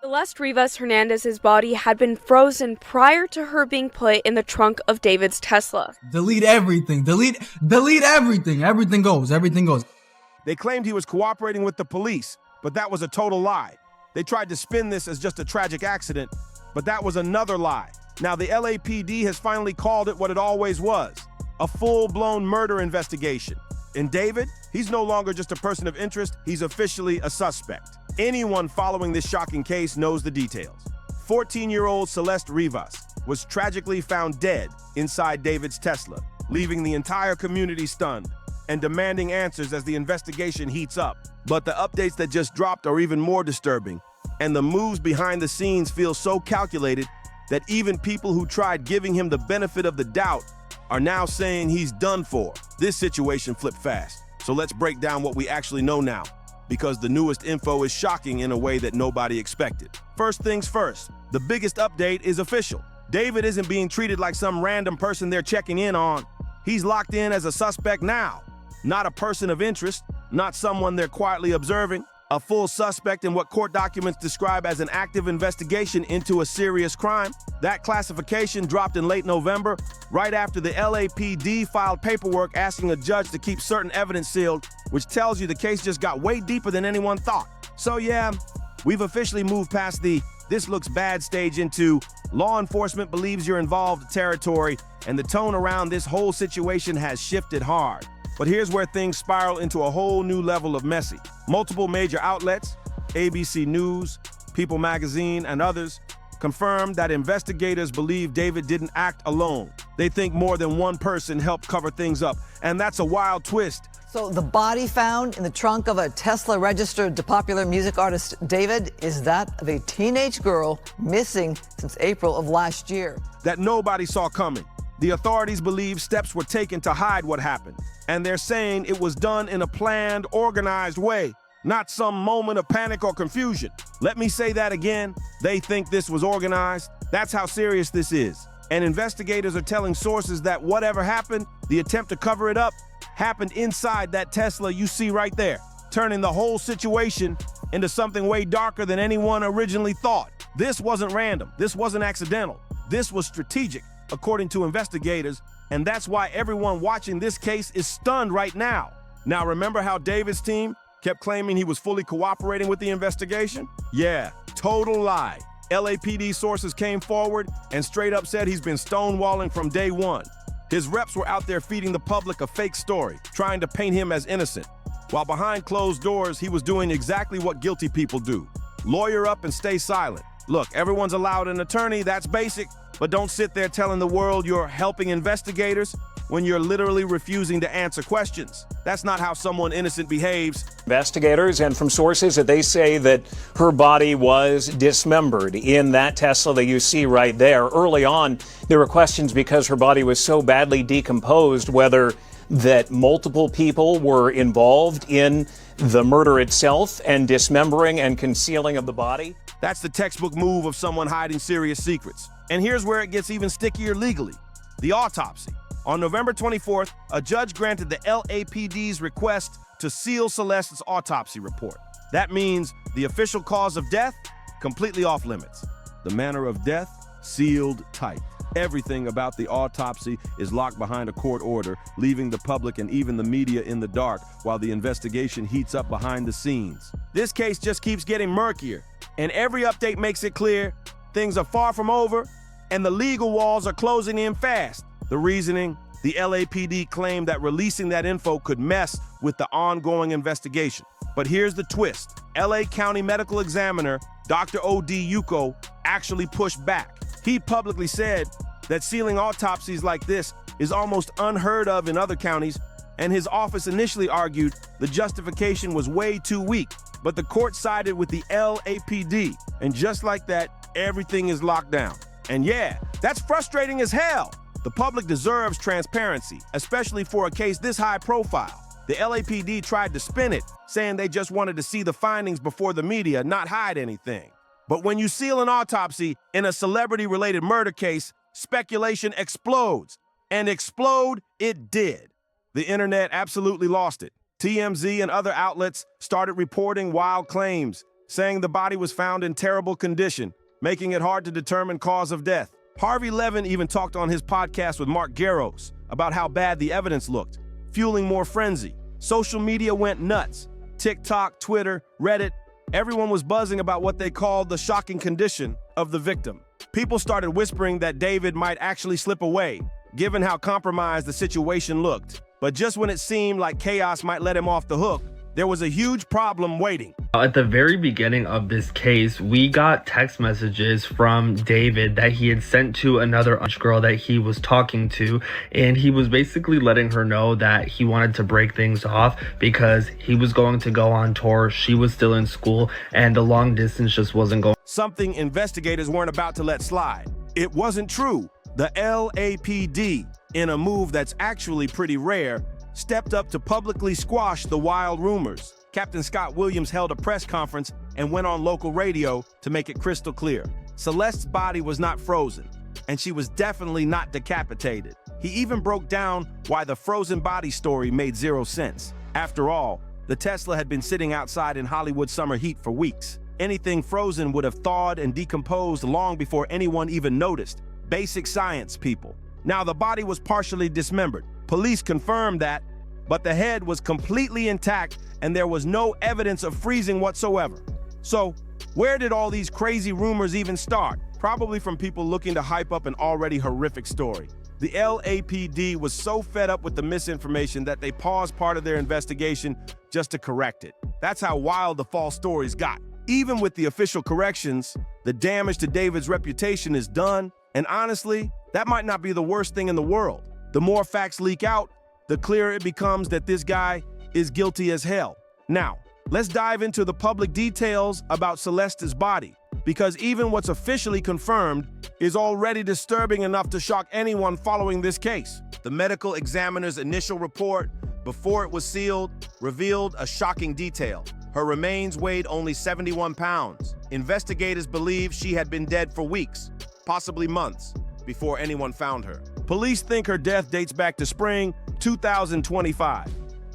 Celeste Rivas Hernandez's body had been frozen prior to her being put in the trunk of David's Tesla. Delete everything. Delete everything. Everything goes. They claimed he was cooperating with the police, but that was a total lie. They tried to spin this as just a tragic accident, but that was another lie. Now the LAPD has finally called it what it always was, a full-blown murder investigation. And David, he's no longer just a person of interest, he's officially a suspect. Anyone following this shocking case knows the details. 14-year-old Celeste Rivas was tragically found dead inside David's Tesla, leaving the entire community stunned and demanding answers as the investigation heats up. But the updates that just dropped are even more disturbing, and the moves behind the scenes feel so calculated that even people who tried giving him the benefit of the doubt are now saying he's done for. This situation flipped fast, so let's break down what we actually know now, because the newest info is shocking in a way that nobody expected. First things first, the biggest update is official. David isn't being treated like some random person they're checking in on. He's locked in as a suspect now, not a person of interest, not someone they're quietly observing, a full suspect in what court documents describe as an active investigation into a serious crime. That classification dropped in late November, right after the LAPD filed paperwork asking a judge to keep certain evidence sealed, which tells you the case just got way deeper than anyone thought. So yeah, we've officially moved past the "this looks bad" stage into law enforcement believes you're involved territory, and the tone around this whole situation has shifted hard. But here's where things spiral into a whole new level of messy. Multiple major outlets, ABC News, People Magazine, and others, confirmed that investigators believe David didn't act alone. They think more than one person helped cover things up, and that's a wild twist. So the body found in the trunk of a Tesla registered to popular music artist David is that of a teenage girl missing since April of last year. That nobody saw coming. The authorities believe steps were taken to hide what happened, and they're saying it was done in a planned, organized way, not some moment of panic or confusion. Let me say that again. They think this was organized. That's how serious this is. And investigators are telling sources that whatever happened, the attempt to cover it up, happened inside that Tesla you see right there, turning the whole situation into something way darker than anyone originally thought. This wasn't random. This wasn't accidental. This was strategic, according to investigators, and that's why everyone watching this case is stunned right now. Now, remember how David's team kept claiming he was fully cooperating with the investigation? Yeah, total lie. LAPD sources came forward and straight up said he's been stonewalling from day one. His reps were out there feeding the public a fake story, trying to paint him as innocent. While behind closed doors, he was doing exactly what guilty people do. Lawyer up and stay silent. Look, everyone's allowed an attorney, that's basic, but don't sit there telling the world you're helping investigators when you're literally refusing to answer questions. That's not how someone innocent behaves. Investigators, and from sources that they say that her body was dismembered in that Tesla that you see right there. Early on, there were questions because her body was so badly decomposed, whether that multiple people were involved in the murder itself and dismembering and concealing of the body. That's the textbook move of someone hiding serious secrets. And here's where it gets even stickier legally. The autopsy. On November 24th, a judge granted the LAPD's request to seal Celeste's autopsy report. That means the official cause of death, completely off limits. The manner of death, sealed tight. Everything about the autopsy is locked behind a court order, leaving the public and even the media in the dark while the investigation heats up behind the scenes. This case just keeps getting murkier, and every update makes it clear things are far from over, and the legal walls are closing in fast. The reasoning? The LAPD claimed that releasing that info could mess with the ongoing investigation. But here's the twist. LA County Medical Examiner Dr. O.D. Yuko actually pushed back. He publicly said that sealing autopsies like this is almost unheard of in other counties, and his office initially argued the justification was way too weak. But the court sided with the LAPD, and just like that, everything is locked down. And yeah, that's frustrating as hell. The public deserves transparency, especially for a case this high profile. The LAPD tried to spin it, saying they just wanted to see the findings before the media, not hide anything. But when you seal an autopsy in a celebrity-related murder case, speculation explodes. And explode it did. The internet absolutely lost it. TMZ and other outlets started reporting wild claims. saying the body was found in terrible condition, making it hard to determine cause of death. Harvey Levin even talked on his podcast with Mark Garros about how bad the evidence looked, fueling more frenzy. Social media went nuts. TikTok, Twitter, Reddit, everyone was buzzing about what they called the shocking condition of the victim. People started whispering that David might actually slip away, given how compromised the situation looked. But just when it seemed like chaos might let him off the hook, there was a huge problem waiting. At the very beginning of this case, we got text messages from David that he had sent to another girl that he was talking to, and he was basically letting her know that he wanted to break things off because he was going to go on tour, she was still in school, and the long distance just wasn't going. Something investigators weren't about to let slide. It wasn't true. The LAPD, in a move that's actually pretty rare, stepped up to publicly squash the wild rumors. Captain Scott Williams held a press conference and went on local radio to make it crystal clear. Celeste's body was not frozen, and she was definitely not decapitated. He even broke down why the frozen body story made zero sense. After all, the Tesla had been sitting outside in Hollywood summer heat for weeks. Anything frozen would have thawed and decomposed long before anyone even noticed. Basic science, people. Now, the body was partially dismembered. Police confirmed that, but the head was completely intact and there was no evidence of freezing whatsoever. So, where did all these crazy rumors even start? Probably from people looking to hype up an already horrific story. The LAPD was so fed up with the misinformation that they paused part of their investigation just to correct it. That's how wild the false stories got. Even with the official corrections, the damage to David's reputation is done, and honestly, that might not be the worst thing in the world. The more facts leak out, the clearer it becomes that this guy is guilty as hell. Now, let's dive into the public details about Celeste's body, because even what's officially confirmed is already disturbing enough to shock anyone following this case. The medical examiner's initial report, before it was sealed, revealed a shocking detail. Her remains weighed only 71 pounds. Investigators believe she had been dead for weeks, possibly months, before anyone found her. Police think her death dates back to spring 2025,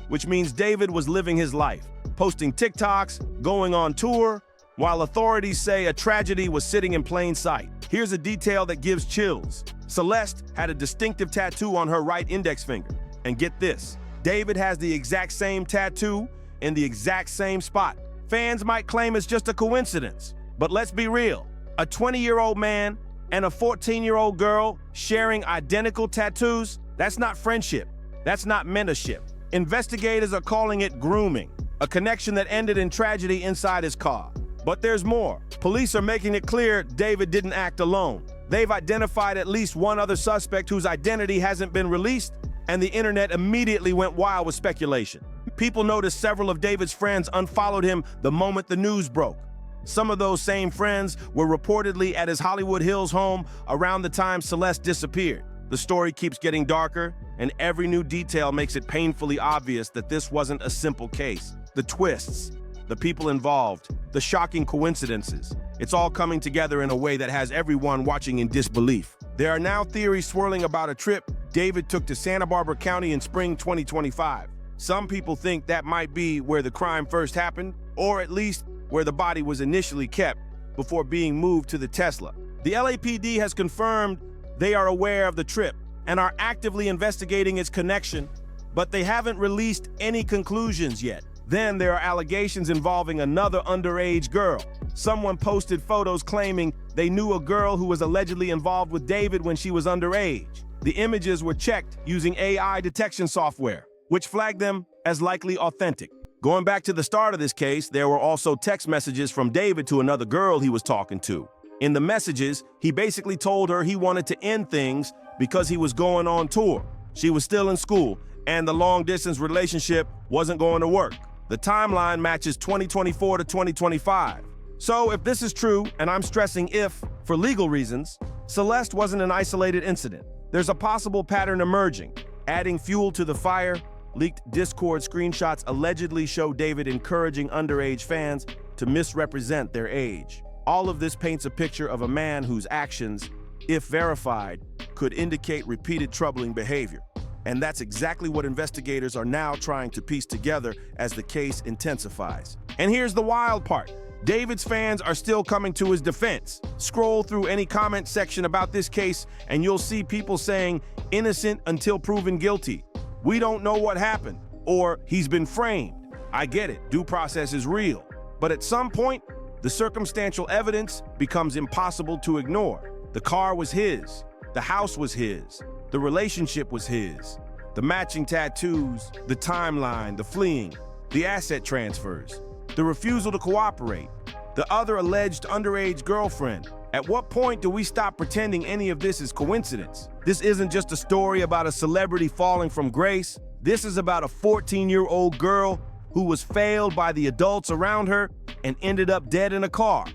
which means David was living his life, posting TikToks, going on tour, while authorities say a tragedy was sitting in plain sight. Here's a detail that gives chills. Celeste had a distinctive tattoo on her right index finger. And get this, David has the exact same tattoo in the exact same spot. Fans might claim it's just a coincidence, but let's be real. A 20-year-old man and a 14-year-old girl sharing identical tattoos, that's not friendship. That's not mentorship. Investigators are calling it grooming, a connection that ended in tragedy inside his car. But there's more. Police are making it clear David didn't act alone. They've identified at least one other suspect whose identity hasn't been released, and the internet immediately went wild with speculation. People noticed several of David's friends unfollowed him the moment the news broke. Some of those same friends were reportedly at his Hollywood Hills home around the time Celeste disappeared. The story keeps getting darker, and every new detail makes it painfully obvious that this wasn't a simple case. The twists, the people involved, the shocking coincidences, it's all coming together in a way that has everyone watching in disbelief. There are now theories swirling about a trip David took to Santa Barbara County in spring 2025. Some people think that might be where the crime first happened, or at least where the body was initially kept before being moved to the Tesla. The LAPD has confirmed they are aware of the trip and are actively investigating its connection, but they haven't released any conclusions yet. Then there are allegations involving another underage girl. Someone posted photos claiming they knew a girl who was allegedly involved with David when she was underage. The images were checked using AI detection software, which flagged them as likely authentic. Going back to the start of this case, there were also text messages from David to another girl he was talking to. In the messages, he basically told her he wanted to end things because he was going on tour. She was still in school, and the long-distance relationship wasn't going to work. The timeline matches 2024 to 2025. So if this is true, and I'm stressing if, for legal reasons, Celeste wasn't an isolated incident. There's a possible pattern emerging. Adding fuel to the fire, leaked Discord screenshots allegedly show David encouraging underage fans to misrepresent their age. All of this paints a picture of a man whose actions, if verified, could indicate repeated troubling behavior. And that's exactly what investigators are now trying to piece together as the case intensifies. And here's the wild part. David's fans are still coming to his defense. Scroll through any comment section about this case and you'll see people saying innocent until proven guilty. We don't know what happened, or he's been framed. I get it, due process is real. But at some point, the circumstantial evidence becomes impossible to ignore. The car was his, the house was his, the relationship was his, the matching tattoos, the timeline, the fleeing, the asset transfers, the refusal to cooperate, the other alleged underage girlfriend. At what point do we stop pretending any of this is coincidence? This isn't just a story about a celebrity falling from grace. This is about a 14-year-old girl who was failed by the adults around her and ended up dead in a car.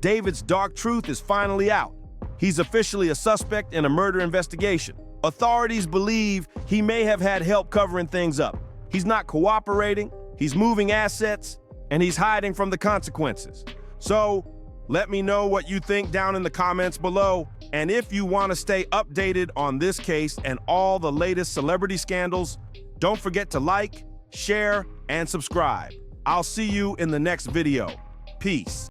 David's dark truth is finally out. He's officially a suspect in a murder investigation. Authorities believe he may have had help covering things up. He's not cooperating, he's moving assets, and he's hiding from the consequences. So, let me know what you think down in the comments below. And if you want to stay updated on this case and all the latest celebrity scandals, don't forget to like, share, and subscribe. I'll see you in the next video. Peace.